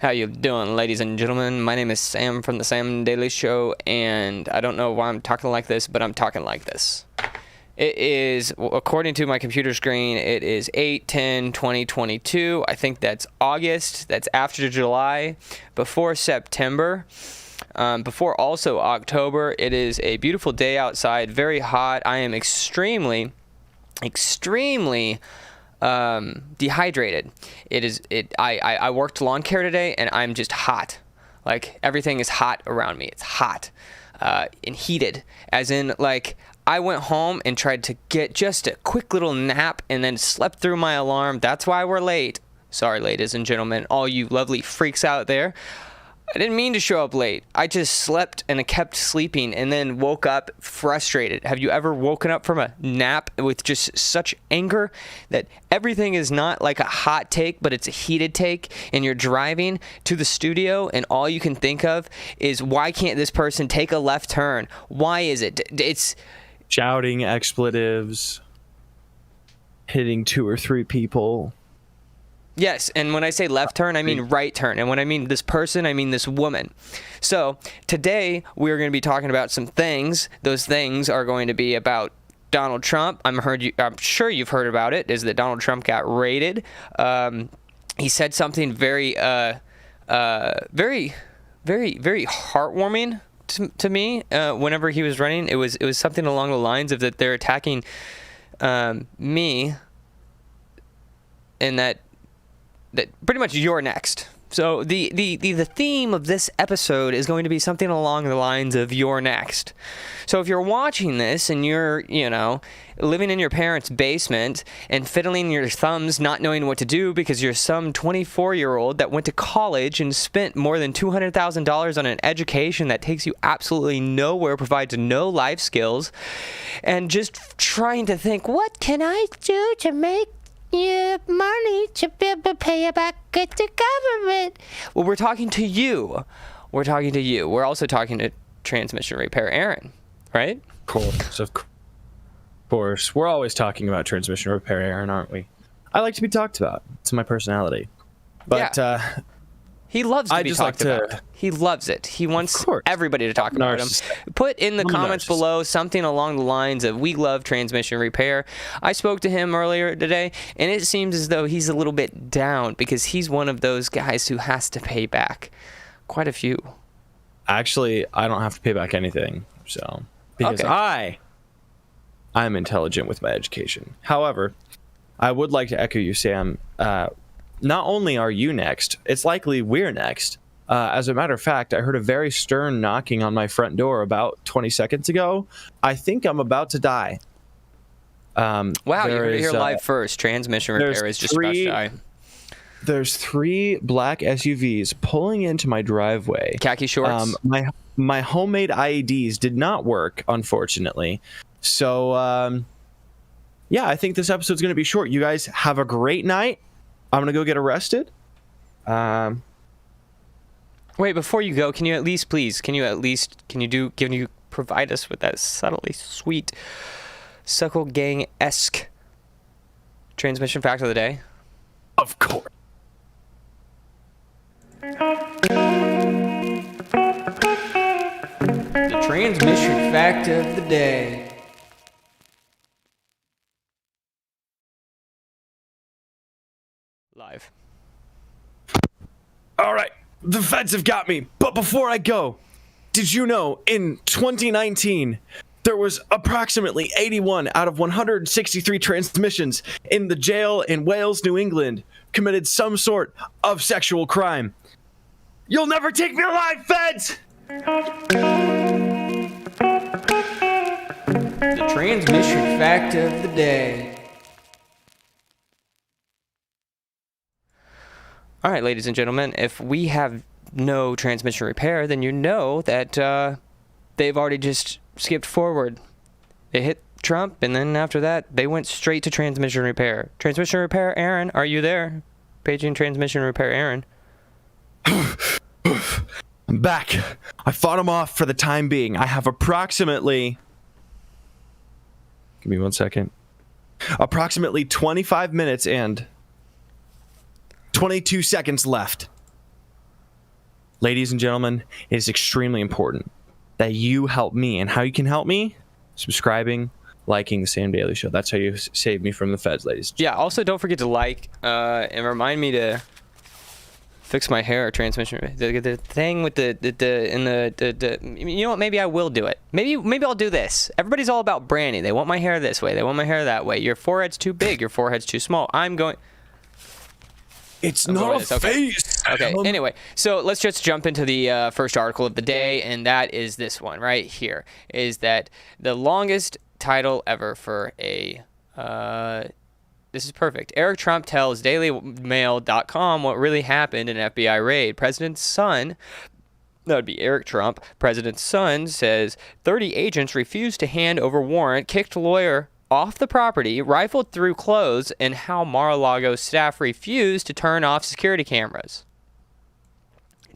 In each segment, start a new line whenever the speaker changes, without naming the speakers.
How you doing, ladies and gentlemen? My name is Sam from the Sam Daily Show, and I don't know why I'm talking like this, but I'm talking like this. It is, according to my computer screen, it is 8/10/2022. I think that's August. That's after July, before September, before also October. It is a beautiful day outside, very hot. I am extremely dehydrated. I worked lawn care today, and I'm just hot. Like, everything is hot around me. It's hot and heated, as in, like, I went home and tried to get just a quick little nap and then slept through my alarm. That's why we're late. Sorry, ladies and gentlemen, all you lovely freaks out there. I didn't mean to show up late. I just slept and I kept sleeping and then woke up frustrated. Have you ever woken up from a nap with just such anger that everything is not like a hot take, but it's a heated take, and you're driving to the studio and all you can think of is, why can't this person take a left turn? Why is it? It's
shouting expletives, hitting 2 or 3 people.
Yes, and when I say left turn, I mean right turn. And when I mean this person, I mean this woman. So today we're going to be talking about some things. Those things are going to be about Donald Trump. I'm sure you've heard about it, is that Donald Trump got raided. He said something very heartwarming to me whenever he was running. It was something along the lines of that they're attacking me, and that pretty much you're next. So the theme of this episode is going to be something along the lines of you're next. So if you're watching this and you're, living in your parents' basement and fiddling your thumbs, not knowing what to do because you're some 24-year-old that went to college and spent more than $200,000 on an education that takes you absolutely nowhere, provides no life skills, and just trying to think, what can I do to make money to be able to pay back to government? Well, we're talking to you. We're also talking to transmission repair Aaron, right?
Of course. We're always talking about transmission repair Aaron, aren't we? I like to be talked about. It's my personality. But
yeah. He loves to be talked about. He loves it. He wants everybody to talk about him. Put in the comments below something along the lines of, we love transmission repair. I spoke to him earlier today, and it seems as though he's a little bit down because he's one of those guys who has to pay back quite a few.
Actually, I don't have to pay back anything, because I'm intelligent with my education. However, I would like to echo you, Sam. Not only are you next, it's likely we're next. As a matter of fact, I heard a very stern knocking on my front door about 20 seconds ago. I think I'm about to die.
Wow, you heard it here live first. Transmission repair is just about to die.
There's 3 black SUVs pulling into my driveway.
Khaki shorts?
My homemade IEDs did not work, unfortunately. So, yeah, I think this episode's going to be short. You guys have a great night. I'm going to go get arrested.
Wait, before you go, can you provide us with that subtly sweet Suckle Gang-esque transmission fact of the day?
Of course.
The transmission fact of the day. Live.
All right, the feds have got me. But before I go, did you know in 2019 there was approximately 81 out of 163 transmissions in the jail in Wales, New England, committed some sort of sexual crime? You'll never take me alive, feds!
The transmission fact of the day. All right, ladies and gentlemen, if we have no transmission repair, then you know that they've already just skipped forward. They hit Trump, and then after that, they went straight to transmission repair. Transmission repair Aaron, are you there? Paging transmission repair Aaron.
I'm back. I fought him off for the time being. I have approximately... Give me 1 second. Approximately 25 minutes and 22 seconds left. ladies and gentlemen, it is extremely important that you help me. And how you can help me? Subscribing, liking the Sam Daily Show. That's how you save me from the feds, ladies.
Yeah, also don't forget to like and remind me to fix my hair transmission. The thing with the you know what? Maybe I will do it. Maybe I'll do this. Everybody's all about branding. They want my hair this way. They want my hair that way. Your forehead's too big. Your forehead's too small.
It's not a face.
Okay. Anyway, so let's just jump into the first article of the day, and that is this one right here. Is that the longest title ever for a this is perfect. Eric Trump tells DailyMail.com what really happened in an FBI raid. President's son, that would be Eric Trump, president's son says 30 agents refused to hand over warrant, kicked lawyer off the property, rifled through clothes, and how Mar-a-Lago staff refused to turn off security cameras.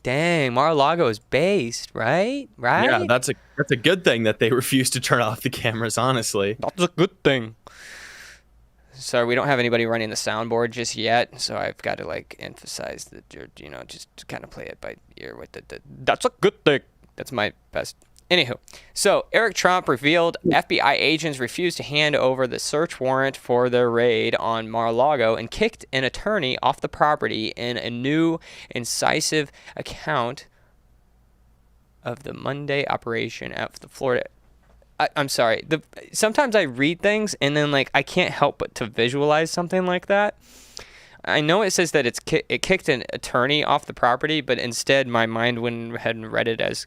Dang, Mar-a-Lago is based, right?
Yeah, that's a good thing that they refused to turn off the cameras, honestly.
That's a good thing. Sorry, we don't have anybody running the soundboard just yet, so I've got to like emphasize that you're, just to kind of play it by ear with the that's a good thing. That's my best. Anywho, so Eric Trump revealed FBI agents refused to hand over the search warrant for their raid on Mar-a-Lago and kicked an attorney off the property in a new incisive account of the Monday operation at the Florida. I'm sorry. Sometimes I read things and then I can't help but to visualize something like that. I know it says that it kicked an attorney off the property, but instead my mind went ahead and read it as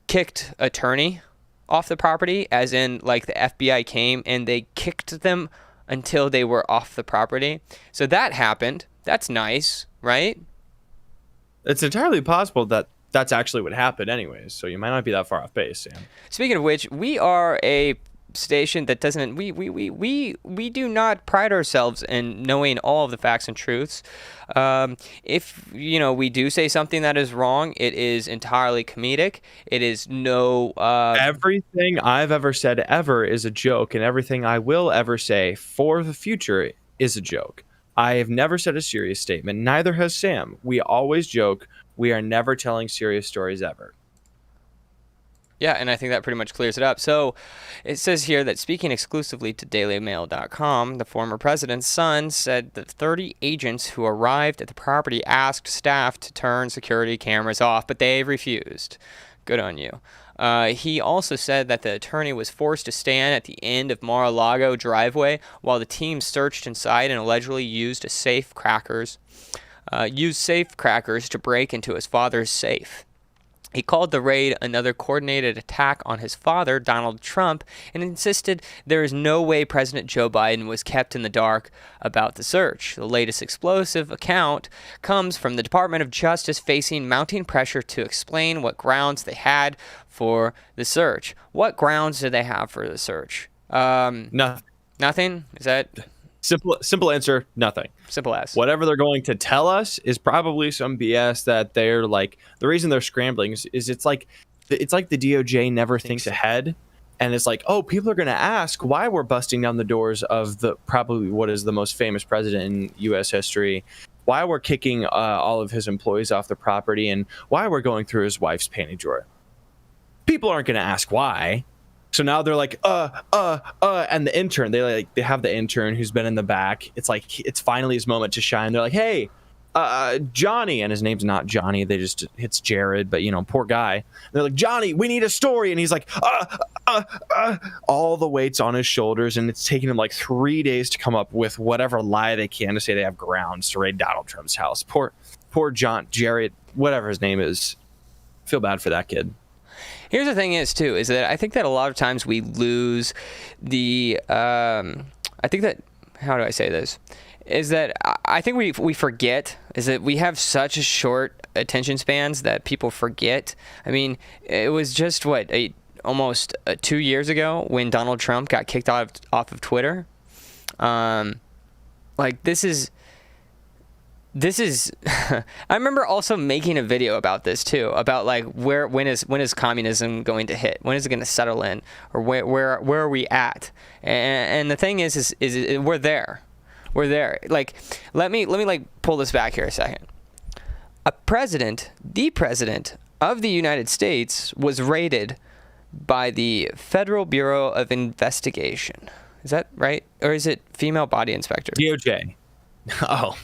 kicked attorney off the property, as in the FBI came and they kicked them until they were off the property. So that happened. That's nice, right?
It's entirely possible that that's actually what happened anyways, so you might not be that far off base, Sam.
Speaking of which, we are a station that doesn't we do not pride ourselves in knowing all of the facts and truths. If we do say something that is wrong, it is entirely comedic. It is no
everything I've ever said ever is a joke, and everything I will ever say for the future is a joke. I have never said a serious statement, neither has Sam. We always joke. We are never telling serious stories ever.
Yeah, and I think that pretty much clears it up. So it says here that speaking exclusively to DailyMail.com, the former president's son said that 30 agents who arrived at the property asked staff to turn security cameras off, but they refused. Good on you. He also said that the attorney was forced to stand at the end of Mar-a-Lago driveway while the team searched inside and allegedly used safecrackers to break into his father's safe. He called the raid another coordinated attack on his father, Donald Trump, and insisted there is no way President Joe Biden was kept in the dark about the search. The latest explosive account comes from the Department of Justice facing mounting pressure to explain what grounds they had for the search. What grounds do they have for the search?
Nothing.
Nothing? Is that...
Simple answer, nothing.
Simple as.
Whatever they're going to tell us is probably some BS that they're the reason they're scrambling is it's like the DOJ never thinks ahead, and it's people are going to ask why we're busting down the doors of probably what is the most famous president in U.S. history, why we're kicking all of his employees off the property, and why we're going through his wife's panty drawer. People aren't going to ask why. So now they're and the intern, they have the intern who's been in the back. It's finally his moment to shine. They're like, hey, Johnny, and his name's not Johnny. It's Jared, but poor guy. And they're like, Johnny, we need a story. And he's like, all the weight's on his shoulders. And it's taking him 3 days to come up with whatever lie they can to say they have grounds to raid Donald Trump's house. Poor Jared, whatever his name is. I feel bad for that kid.
Here's the thing is that I think that a lot of times we lose the, I think that, how do I say this? Is that I think we forget, is that we have such a short attention spans that people forget. I mean, it was just, almost 2 years ago when Donald Trump got kicked off of Twitter. This is I remember also making a video about this too, about when is communism going to hit? When is it going to settle in? Or where are we at? And the thing is we're there. We're there. Let me pull this back here a second. the president of the United States was raided by the Federal Bureau of Investigation. Is that right? Or is it female body inspector?
DOJ. Oh.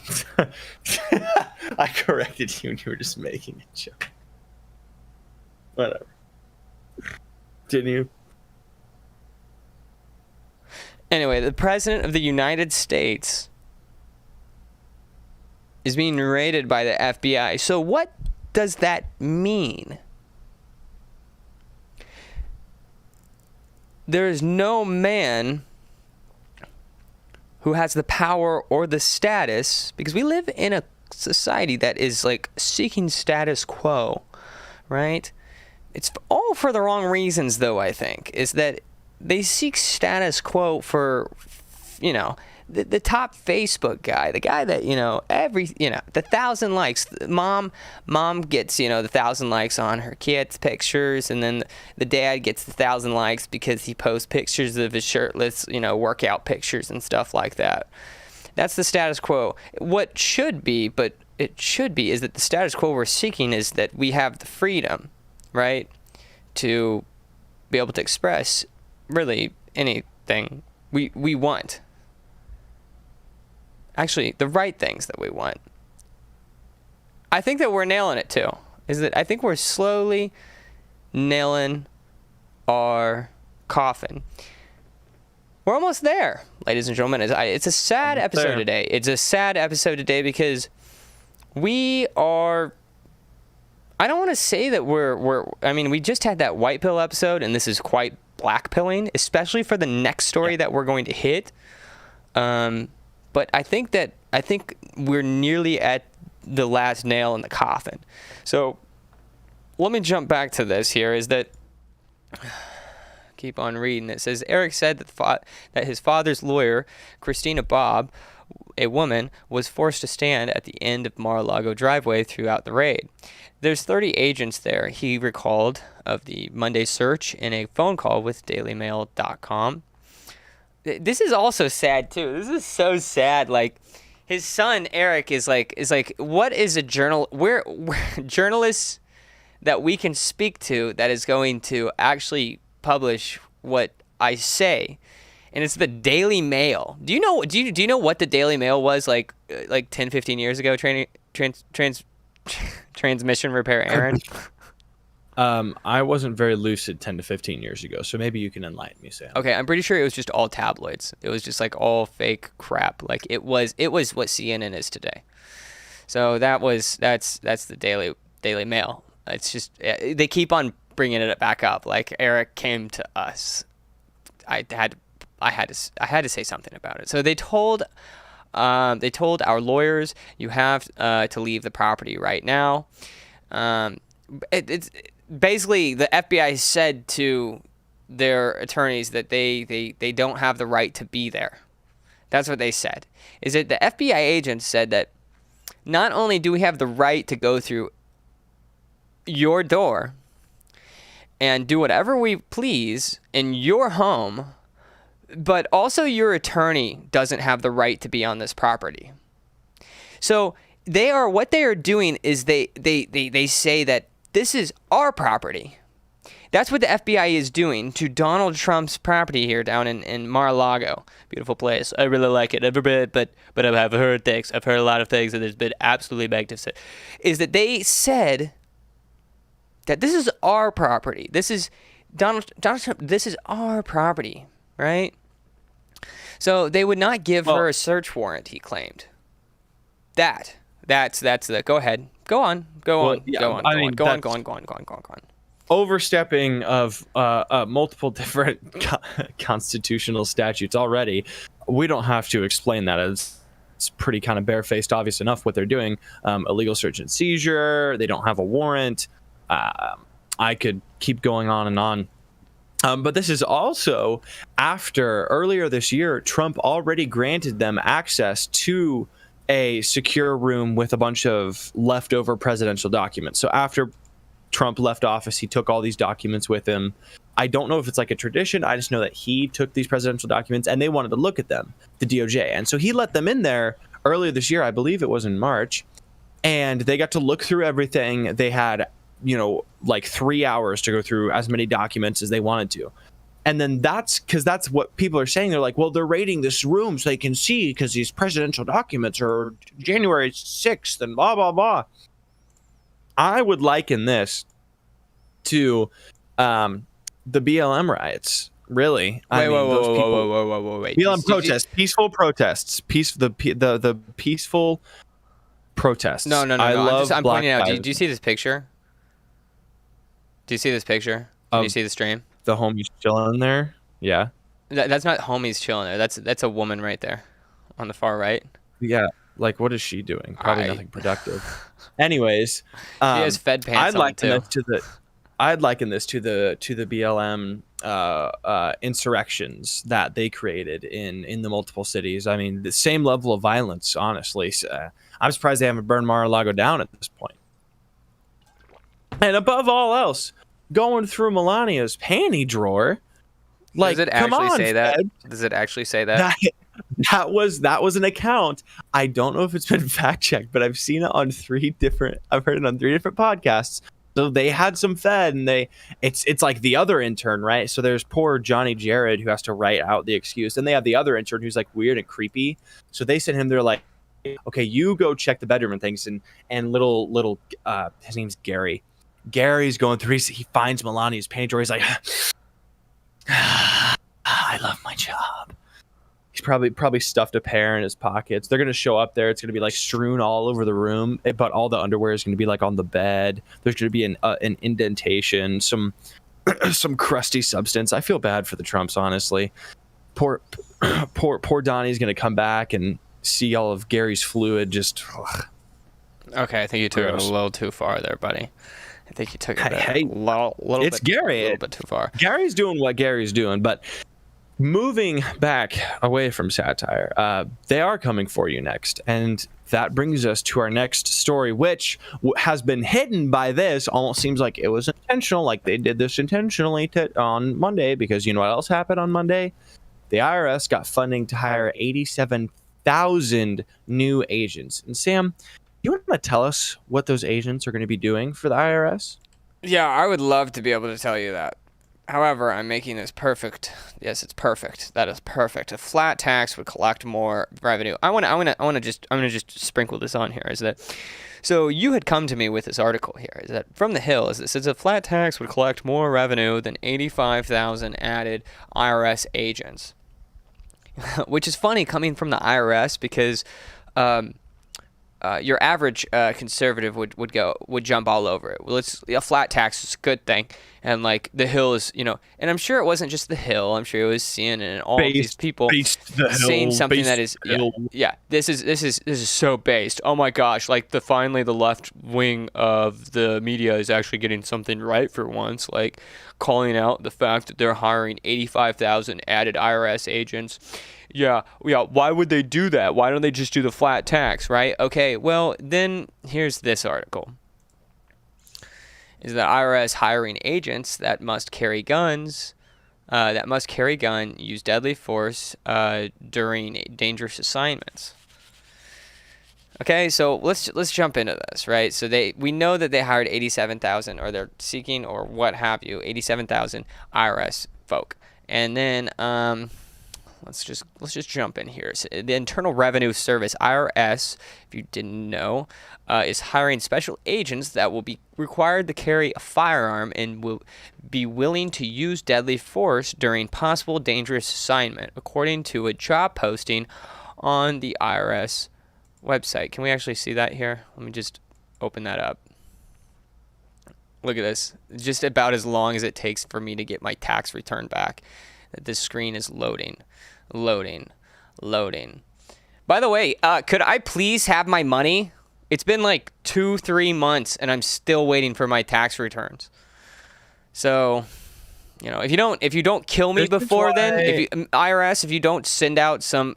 I corrected you and you were just making a joke. Whatever. Didn't you?
Anyway, the president of the United States is being raided by the FBI. So what does that mean? There is no man who has the power or the status, because we live in a society that is like seeking status quo, right? It's all for the wrong reasons, though, I think, is that they seek status quo for, you know, the top Facebook guy, the guy that, the 1,000 likes. Mom gets, the 1,000 likes on her kids' pictures, and then the dad gets the 1,000 likes because he posts pictures of his shirtless, workout pictures and stuff like that. That's the status quo. What should be, but it should be, is that the status quo we're seeking is that we have the freedom, right, to be able to express really anything we want. Actually, the right things that we want. I think that we're nailing it too. I think we're slowly nailing our coffin. We're almost there, ladies and gentlemen. It's a sad episode today. It's a sad episode today because we are... I don't want to say that we just had that white pill episode, and this is quite black pilling, especially for the next story that we're going to hit. But I think we're nearly at the last nail in the coffin. So let me jump back to this here, is that, keep on reading. It says, Eric said that his father's lawyer, Christina Bobb, a woman, was forced to stand at the end of Mar-a-Lago driveway throughout the raid. There's 30 agents there, he recalled of the Monday search in a phone call with dailymail.com. This is also sad too. This is so sad. Like, his son Eric is like, what is a journalists that we can speak to that is going to actually publish what I say? And it's the Daily Mail. Do you know what the Daily Mail was like 10, 15 years ago? Transmission repair, Aaron.
I wasn't very lucid 10 to 15 years ago, so maybe you can enlighten me, Sam.
Okay, I'm pretty sure it was just all tabloids. It was just like all fake crap. Like it was what CNN is today. So that's the Daily Mail. It's just they keep on bringing it back up. Like, Eric came to us. I had to say something about it. So they told our lawyers, you have to leave the property right now. It's basically, the FBI said to their attorneys that they don't have the right to be there. That's what they said. Is that the FBI agents said that not only do we have the right to go through your door and do whatever we please in your home, but also your attorney doesn't have the right to be on this property. So what they are doing is they say that this is our property. That's what the FBI is doing to Donald Trump's property here down in Mar-a-Lago. Beautiful place. I really like it every bit, but I've heard things. I've heard a lot of things that has been absolutely magnificent. Is that they said that this is our property. This is Donald Trump. This is our property, right? So they would not give her a search warrant, he claimed. That's the... Go ahead. Go on.
Overstepping of multiple different constitutional statutes already. We don't have to explain that. It's pretty kind of barefaced, obvious enough what they're doing. Illegal search and seizure. They don't have a warrant. I could keep going on and on. But this is also after earlier this year, Trump already granted them access to a secure room with a bunch of leftover presidential documents. So after Trump left office, he took all these documents with him. I don't know if it's like a tradition. I just know that he took these presidential documents and they wanted to look at them, the DOJ. And so he let them in there earlier this year. I believe it was in March. and they got to look through everything. They had, like 3 hours to go through as many documents as they wanted to. And then that's what people are saying. They're like, well, they're raiding this room so they can see because these presidential documents are January 6th and blah, blah, blah. I would liken this to the BLM riots. Really?
Wait.
BLM protests, peaceful protests, the peaceful protests.
No. I'm pointing out. Do you see this picture? Do you see this picture? Can you see the stream?
The homies chilling there. Yeah.
That's not homies chilling there. That's a woman right there, on the far right.
Yeah. Like, what is she doing? Probably nothing productive. Anyways,
she has Fed pants on too.
I'd liken this to the BLM insurrections that they created in the multiple cities. I mean, the same level of violence. Honestly, I'm surprised they haven't burned Mar-a-Lago down at this point. And above all else, going through Melania's panty drawer. Like,
does it actually say that? Does it actually say that?
That was an account. I don't know if it's been fact checked, but I've seen it on I've heard it on 3 different podcasts. So they had some Fed, and it's like the other intern, right? So there's poor Johnny Jared who has to write out the excuse, and they have the other intern who's like weird and creepy. So they sent him. They're like, okay, you go check the bedroom and things, and little his name's Gary. Gary's going through. He finds Melania's panty drawer. He's like, I love my job. He's probably stuffed a pair in his pockets. They're gonna show up there. It's gonna be like strewn all over the room, but all the underwear is gonna be like on the bed. There's gonna be an indentation, some crusty substance. I feel bad for the Trumps, honestly. Poor Donnie's gonna come back and see all of Gary's fluid. Just
okay. I think you took it a little too far there, buddy. I think you took it
a little bit too far. Gary's doing what Gary's doing, but moving back away from satire, they are coming for you next, and that brings us to our next story, which has been hidden by this. Almost seems like it was intentional, like they did this intentionally on Monday, because you know what else happened on Monday? The IRS got funding to hire 87,000 new agents. And Sam, you want to tell us what those agents are going to be doing for the IRS?
Yeah, I would love to be able to tell you that. However, I'm making this perfect. Yes, it's perfect. That is perfect. A flat tax would collect more revenue. I'm gonna just sprinkle this on here. Is that so? You had come to me with this article here. Is that from the Hill? Is it says a flat tax would collect more revenue than 85,000 added IRS agents, which is funny coming from the IRS because. Your average conservative would jump all over it. Well, a flat tax is a good thing, and like the Hill is, and I'm sure it wasn't just the Hill. I'm sure it was CNN and all of these people saying something that is, this is so based. Oh my gosh, like finally the left wing of the media is actually getting something right for once, like calling out the fact that they're hiring 85,000 added IRS agents. Yeah. Why would they do that? Why don't they just do the flat tax, right? Okay, well, then here's this article. Is the IRS hiring agents that must carry guns, use deadly force during dangerous assignments. Okay, so let's jump into this, right? So we know that they hired 87,000, or they're seeking, or what have you, 87,000 IRS folk, and then Let's just jump in here. So the Internal Revenue Service, IRS, if you didn't know, is hiring special agents that will be required to carry a firearm and will be willing to use deadly force during possible dangerous assignment, according to a job posting on the IRS website. Can we actually see that here? Let me just open that up. Look at this. Just about as long as it takes for me to get my tax return back. This screen is loading. By the way, could I please have my money? It's been like 2-3 months and I'm still waiting for my tax returns. So, if you don't kill me before then, IRS, if you don't send out some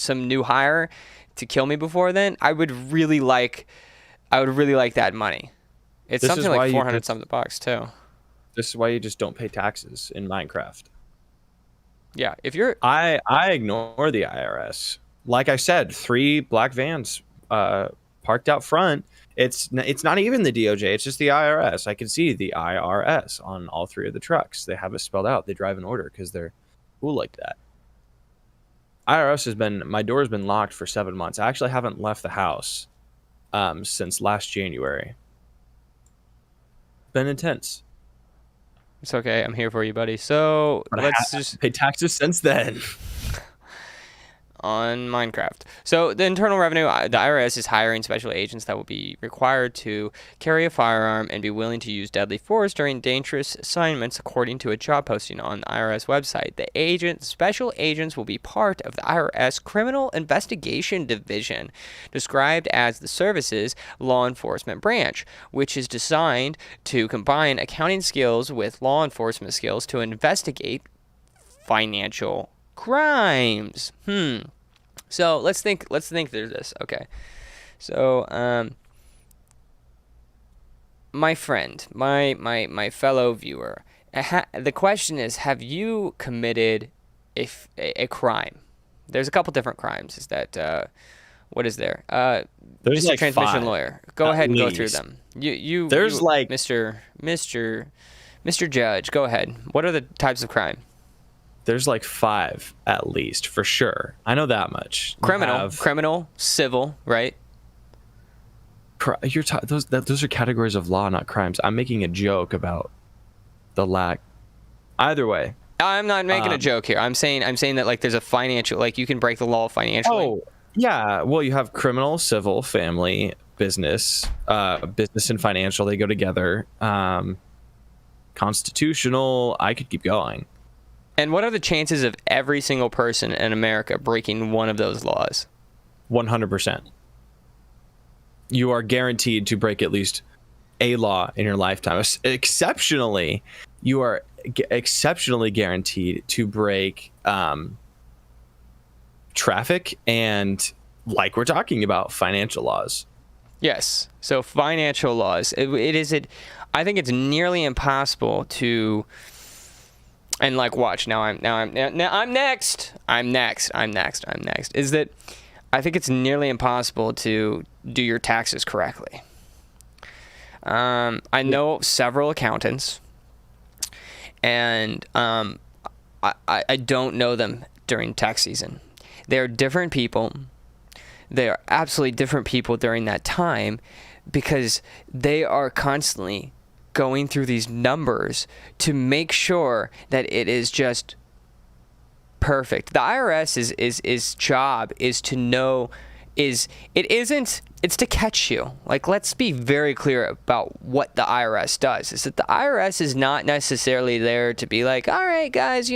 new hire to kill me before then, I would really like that money. It's something like 400 something bucks too.
This is why you just don't pay taxes in Minecraft.
Yeah, if you're...
I ignore the IRS. Like I said, 3 black vans parked out front. It's not even the DOJ. It's just the IRS. I can see the IRS on all 3 of the trucks. They have it spelled out. They drive in order because they're cool like that. My door's been locked for 7 months. I actually haven't left the house since last January. Been intense.
It's okay. I'm here for you, buddy. So let's just
pay taxes since then.
On Minecraft. So the Internal Revenue, the IRS is hiring special agents that will be required to carry a firearm and be willing to use deadly force during dangerous assignments, according to a job posting on the IRS website. The special agents will be part of the IRS Criminal Investigation Division, described as the service's law enforcement branch, which is designed to combine accounting skills with law enforcement skills to investigate financial crimes. So let's think through this. Okay. So my friend, my fellow viewer, the question is, have you committed a crime? There's a couple different crimes. Is that what is there?
There's
Mr.
like
Transmission
5,
Lawyer. Go ahead and
least.
go through them.
There's like
Mr. Judge. Go ahead. What are the types of crime?
There's like 5 at least, for sure. I know that much.
Criminal, civil, right?
Those are categories of law, not crimes. I'm making a joke about the lack. Either way,
I'm not making a joke here. I'm saying that like there's a financial, like you can break the law financially.
Oh, yeah. Well, you have criminal, civil, family, business, business and financial. They go together. Constitutional. I could keep going.
And what are the chances of every single person in America breaking one of those laws?
100%. You are guaranteed to break at least a law in your lifetime. Exceptionally, you are exceptionally guaranteed to break traffic and, like we're talking about, financial laws.
Yes. So financial laws. I think it's nearly impossible to. And like, watch, now I'm next. Is that I think it's nearly impossible to do your taxes correctly. I know several accountants, and I don't know them during tax season. They are different people. They are absolutely different people during that time, because they are constantly going through these numbers to make sure that it is just perfect. The IRS's job is to know it's to catch you. Like, let's be very clear about what the IRS does. Is that the IRS is not necessarily there to be like, all right, guys,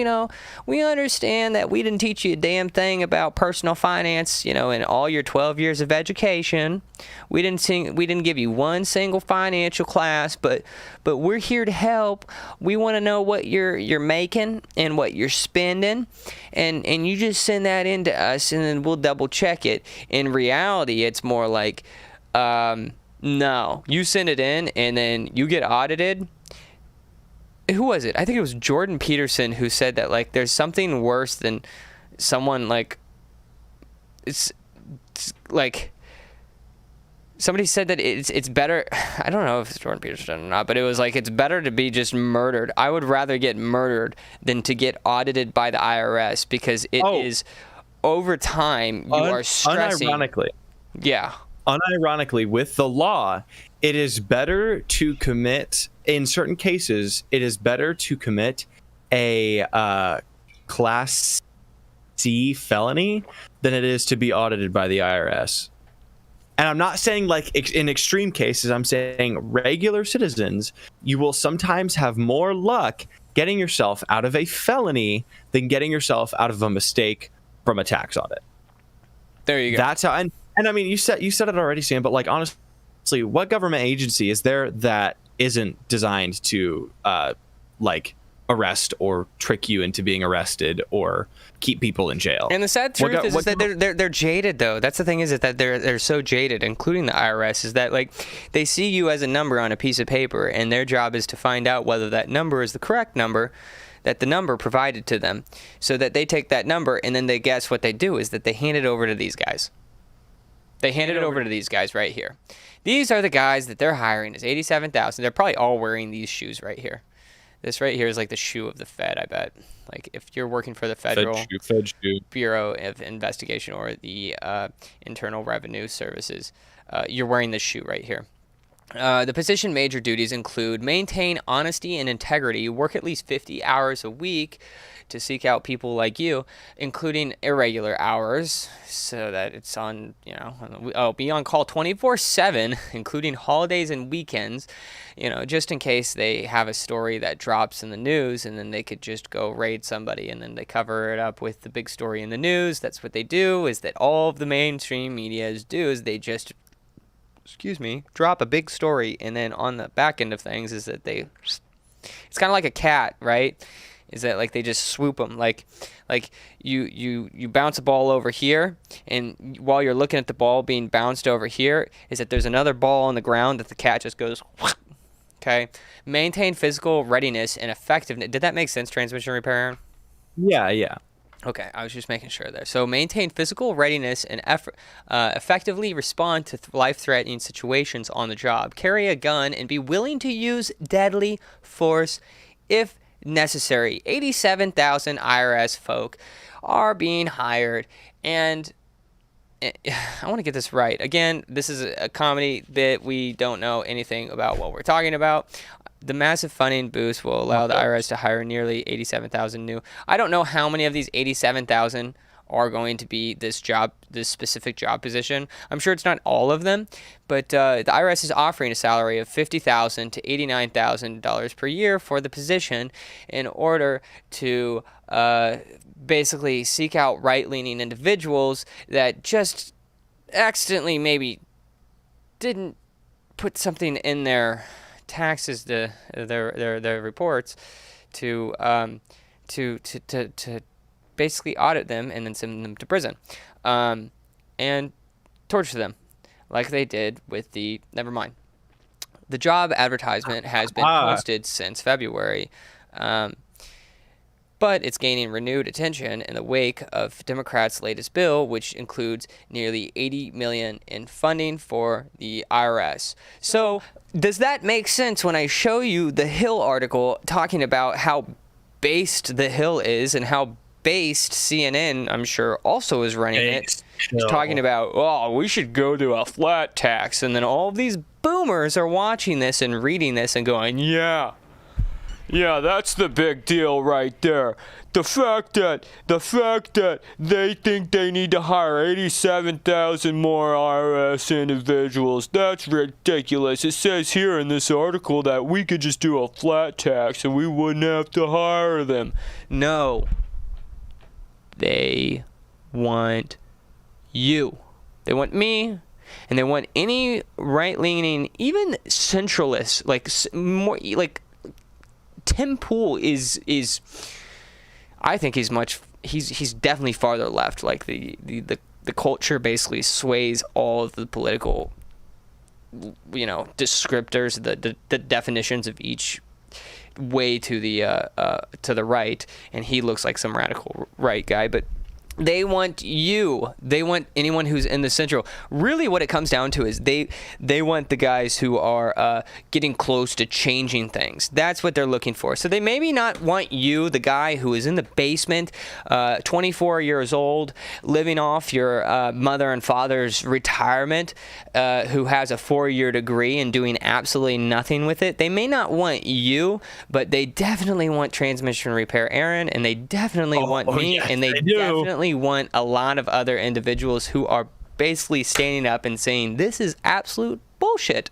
we understand that we didn't teach you a damn thing about personal finance, in all your 12 years of education. We didn't give you one single financial class, but we're here to help. We want to know what you're making and what you're spending, and you just send that in to us, and then we'll double check it. In reality, it's more like, no, you send it in and then you get audited. Who was it? I think it was Jordan Peterson who said that, like, there's something worse than someone, like, it's like, somebody said that it's better. I don't know if it's Jordan Peterson or not, but it was like, it's better to be just murdered. I would rather get murdered than to get audited by the IRS, because it is over time you are stressing.
Unironically.
Yeah.
Unironically, with the law, it is better to commit, in certain cases, it is better to commit a Class C felony than it is to be audited by the IRS. And I'm not saying like in extreme cases, I'm saying regular citizens, you will sometimes have more luck getting yourself out of a felony than getting yourself out of a mistake from a tax audit.
There you go.
That's how, and I mean, you said it already, Sam, but like, honestly, what government agency is there that isn't designed to like arrest or trick you into being arrested or keep people in jail?
And the sad truth is that they're jaded, though. That's the thing, is that they're so jaded, including the IRS, is that like they see you as a number on a piece of paper, and their job is to find out whether that number is the correct number, that the number provided to them, so that they take that number and then they guess what they do is that they hand it over to these guys. They handed it over to these guys right here. These are the guys that they're hiring. Is 87,000. They're probably all wearing these shoes right here. This right here is like the shoe of the Fed, I bet. Like if you're working for the Federal
Fed shoe.
Bureau of Investigation or the Internal Revenue Services, you're wearing this shoe right here. The position major duties include maintain honesty and integrity, work at least 50 hours a week to seek out people like you, including irregular hours, so that it's on, be on call 24/7, including holidays and weekends, just in case they have a story that drops in the news, and then they could just go raid somebody, and then they cover it up with the big story in the news. That's what they do, is that all of the mainstream medias do, is they just drop a big story, and then on the back end of things is that it's kind of like a cat, right? Is that like they just swoop them, like you bounce a ball over here, and while you're looking at the ball being bounced over here, is that there's another ball on the ground that the cat just goes, okay? Maintain physical readiness and effectiveness. Did that make sense, transmission repair, Aaron?
Yeah.
Okay, I was just making sure there. So maintain physical readiness and effectively respond to life-threatening situations on the job. Carry a gun and be willing to use deadly force if necessary. 87,000 IRS folk are being hired, and I want to get this right. Again, this is a comedy bit. We don't know anything about what we're talking about. The massive funding boost will allow the IRS to hire nearly 87,000 new. I don't know how many of these 87,000 are going to be this specific job position. I'm sure it's not all of them, but the IRS is offering a salary of $50,000 to $89,000 per year for the position in order to basically seek out right-leaning individuals that just accidentally maybe didn't put something in their taxes, their reports, to basically audit them and then send them to prison, and torture them, like they did with the. Never mind. The job advertisement has been posted since February, but it's gaining renewed attention in the wake of Democrats' latest bill, which includes nearly $80 million in funding for the IRS. So, does that make sense when I show you the Hill article talking about how based the Hill is and how based CNN, I'm sure, also is running it, talking about, we should go to a flat tax, and then all of these boomers are watching this and reading this and going, yeah, that's the big deal right there. The fact that they think they need to hire 87,000 more IRS individuals, that's ridiculous. It says here in this article that we could just do a flat tax and we wouldn't have to hire them. No. They want you. They want me, and they want any right-leaning, even centralist, like Tim Pool is I think he's definitely farther left. Like the culture basically sways all of the political, descriptors, the definitions of each way to the right, and he looks like some radical right guy, but they want you. They want anyone who's in the central. Really what it comes down to is they want the guys who are getting close to changing things. That's what they're looking for. So they maybe not want you, the guy who is in the basement, 24 years old, living off your mother and father's retirement, who has a 4-year degree and doing absolutely nothing with it. They may not want you, but they definitely want transmission repair Aaron, and they definitely want me, yes, and they definitely want a lot of other individuals who are basically standing up and saying, this is absolute bullshit.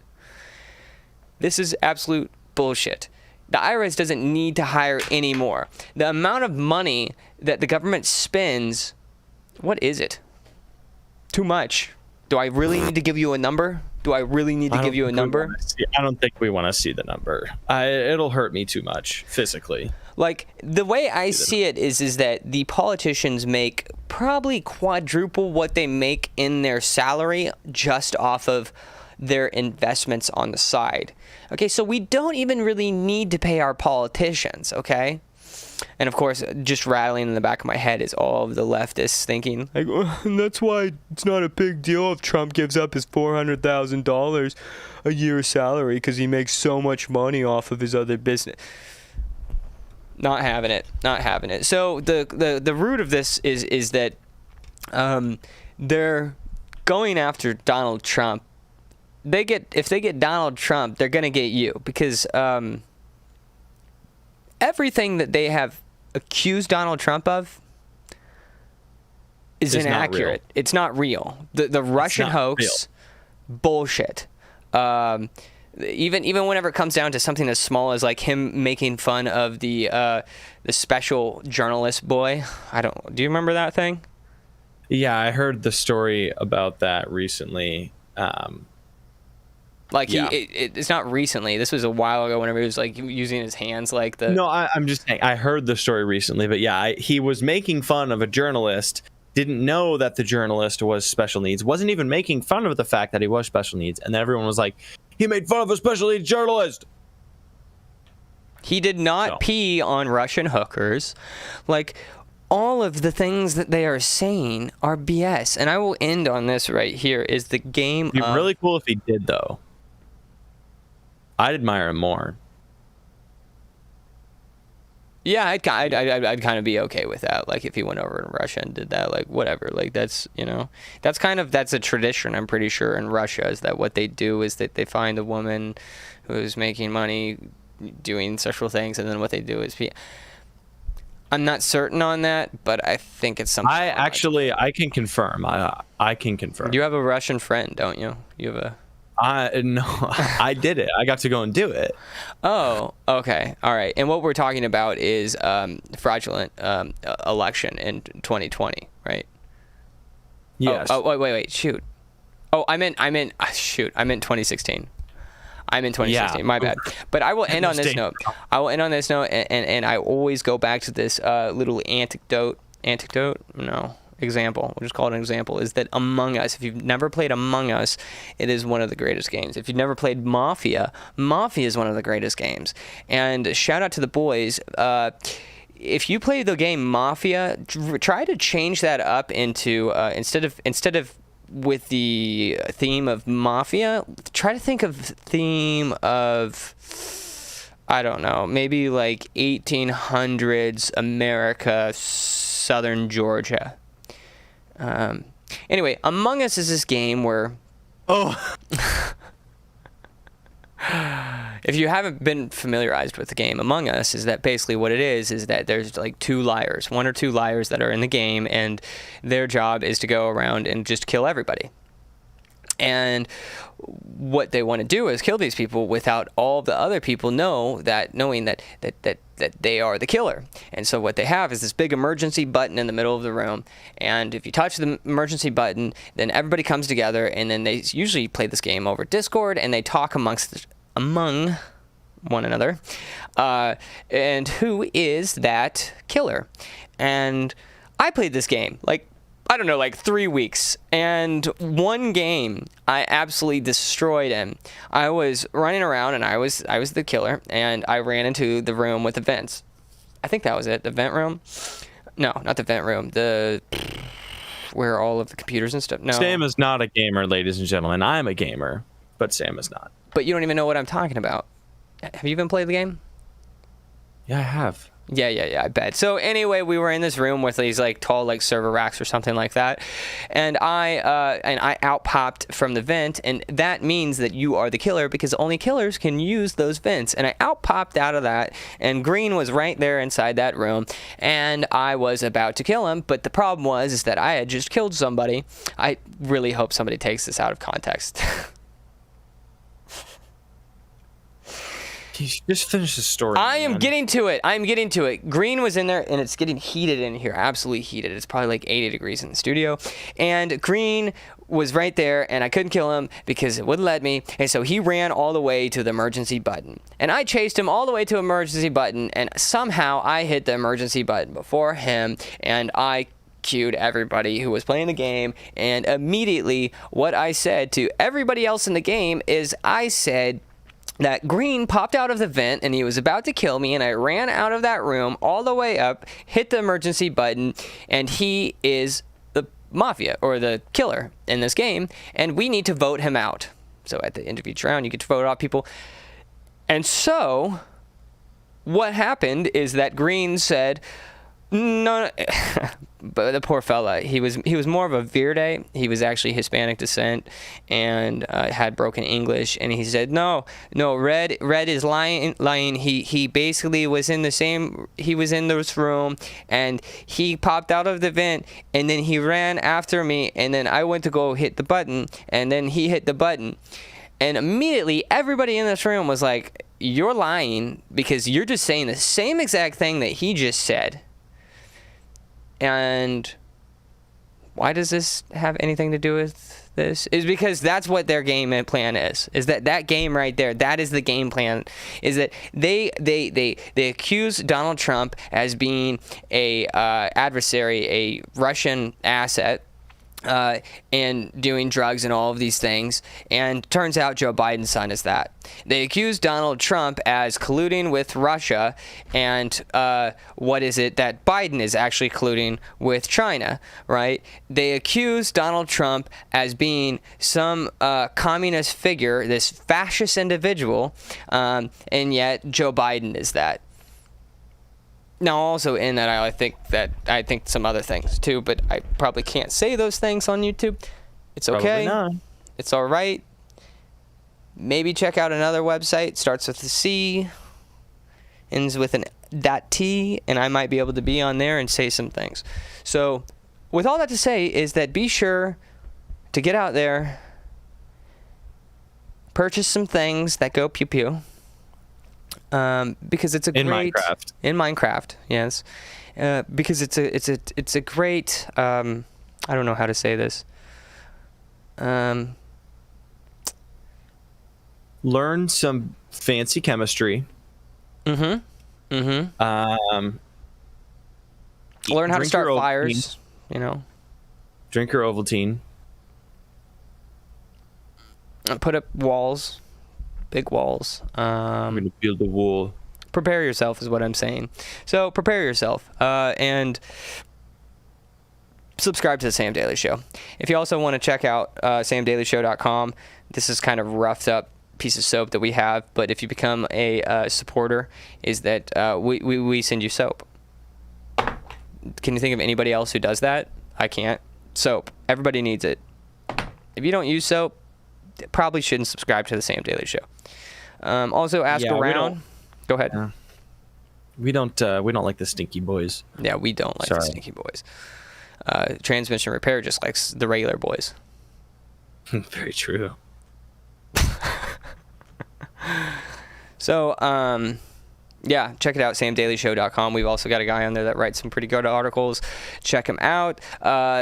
This is absolute bullshit. The IRS doesn't need to hire anymore. The amount of money that the government spends, what is it? Too much. Do I really need to give you a number? Do I really need to give you a number?
I don't think we want to see the number. It'll hurt me too much physically.
Like, the way I see it is that the politicians make probably quadruple what they make in their salary just off of their investments on the side. Okay, so we don't even really need to pay our politicians, okay? And of course, just rattling in the back of my head is all of the leftists thinking, like, and that's why it's not a big deal if Trump gives up his $400,000 a year salary because he makes so much money off of his other business. Not having it. Not having it. So the root of this is that they're going after Donald Trump. If they get Donald Trump, they're gonna get you, because everything that they have accused Donald Trump of is inaccurate. It's not real. The Russian hoax, bullshit. Even whenever it comes down to something as small as like him making fun of the special journalist boy. Do you remember that thing?
Yeah, I heard the story about that recently.
It's not recently. This was a while ago whenever he was like using his hands like the...
No, I'm just saying, I heard the story recently, but yeah, he was making fun of a journalist, didn't know that the journalist was special needs, wasn't even making fun of the fact that he was special needs, and then everyone was like, he made fun of a special needs journalist!
He did not pee on Russian hookers. Like, all of the things that they are saying are BS. And I will end on this right here, is the game
It'd be really cool if he did, though. I'd admire him more.
Yeah, I'd kind of be okay with that. Like, if he went over in Russia and did that, like, whatever. Like, that's, that's a tradition, I'm pretty sure, in Russia, is that what they do is that they find a woman who's making money doing sexual things, and then what they do is I'm not certain on that, but I think it's something.
I can confirm. I can confirm.
You have a Russian friend, don't you? You have a...
No, I did it. I got to go and do it.
Oh, okay. All right. And what we're talking about is fraudulent election in 2020, right?
Yes.
Oh, wait. Shoot. Oh, I meant 2016. I'm in 2016. Yeah. My bad. But I will end on this note. And I always go back to this little example, we'll just call it an example, is that Among Us, if you've never played Among Us, it is one of the greatest games. If you've never played Mafia is one of the greatest games. And shout out to the boys, if you play the game Mafia, try to change that up into, instead of with the theme of Mafia, try to think of theme of, I don't know, maybe like 1800s America, Southern Georgia. Anyway, Among Us is this game where... If you haven't been familiarized with the game Among Us, is that basically what it is that there's like one or two liars that are in the game, and their job is to go around and just kill everybody. And what they want to do is kill these people without all the other people knowing that they are the killer. And so what they have is this big emergency button in the middle of the room. And if you touch the emergency button, then everybody comes together, and then they usually play this game over Discord, and they talk among one another. And who is that killer? And I played this game, like 3 weeks, and one game I absolutely destroyed him. I was running around, and I was the killer, and I ran into the room with the vents. I think that was it, the vent room. No, not the vent room. Where all of the computers and stuff. No.
Sam is not a gamer, ladies and gentlemen. I'm a gamer, but Sam is not.
But you don't even know what I'm talking about. Have you even played the game?
Yeah, I have.
Yeah, I bet. So anyway, we were in this room with these like tall like server racks or something like that, and I out-popped from the vent, and that means that you are the killer because only killers can use those vents. And I out-popped out of that, and Green was right there inside that room, and I was about to kill him, but the problem is that I had just killed somebody. I really hope somebody takes this out of context.
Just finish the story.
I am getting to it. Green was in there, and it's getting heated in here, absolutely heated. It's probably like 80 degrees in the studio. And Green was right there, and I couldn't kill him because it wouldn't let me. And so he ran all the way to the emergency button. And I chased him all the way to the emergency button, and somehow I hit the emergency button before him, and I cued everybody who was playing the game. And immediately what I said to everybody else in the game is I said, that Green popped out of the vent and he was about to kill me, and I ran out of that room all the way up, hit the emergency button, and he is the mafia or the killer in this game, and we need to vote him out. So at the end of each round, you get to vote out people. And so what happened is that Green said, no, but the poor fella, he was more of a Verde. He was actually Hispanic descent and had broken English. And he said, no, Red is lying. He basically was in he was in this room and he popped out of the vent and then he ran after me. And then I went to go hit the button and then he hit the button. And immediately everybody in this room was like, you're lying because you're just saying the same exact thing that he just said. And why does this have anything to do with this? Is because that's what their game plan is that game right there, that is the game plan, is that they accuse Donald Trump as being a adversary, a Russian asset, and doing drugs and all of these things, and turns out Joe Biden's son is that. They accuse Donald Trump as colluding with Russia, and what is it that Biden is actually colluding with China, right? They accuse Donald Trump as being some communist figure, this fascist individual, and yet Joe Biden is that. Now, also in that, I think some other things too, but I probably can't say those things on YouTube. It's okay.
Probably not.
It's all right. Maybe check out another website. Starts with a C, ends with an .t, and I might be able to be on there and say some things. So, with all that to say, is that be sure to get out there, purchase some things that go pew pew. Because it's a great in Minecraft, yes. Because it's a great I don't know how to say this.
Learn some fancy chemistry.
Learn how to start fires.
Drink your Ovaltine.
Put up walls. Big walls.
I'm going to build the wall.
Prepare yourself is what I'm saying. So prepare yourself and subscribe to the Sam Daily Show. If you also want to check out samdailyshow.com, this is kind of roughed up piece of soap that we have, but if you become a supporter, is that we send you soap. Can you think of anybody else who does that? I can't. Soap. Everybody needs it. If you don't use soap, probably shouldn't subscribe to the Sam Daily Show. Also, ask around. Go ahead.
We don't like the stinky boys.
Yeah, we don't like the stinky boys. Transmission repair just likes the regular boys.
Very true.
So, yeah, check it out, samdailyshow.com. We've also got a guy on there that writes some pretty good articles. Check him out.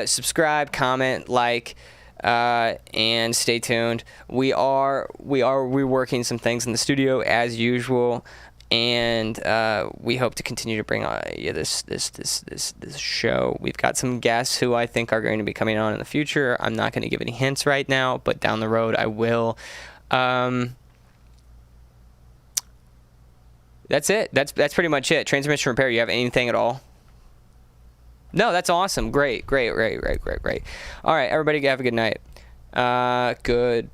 Subscribe, comment, like. And stay tuned. We're working some things in the studio as usual, and we hope to continue to bring this show. We've got some guests who I think are going to be coming on in the future. I'm not going to give any hints right now, but down the road I will. That's it. That's pretty much it. Transmission repair. You have anything at all? No, that's awesome. Great. All right, everybody have a good night. Good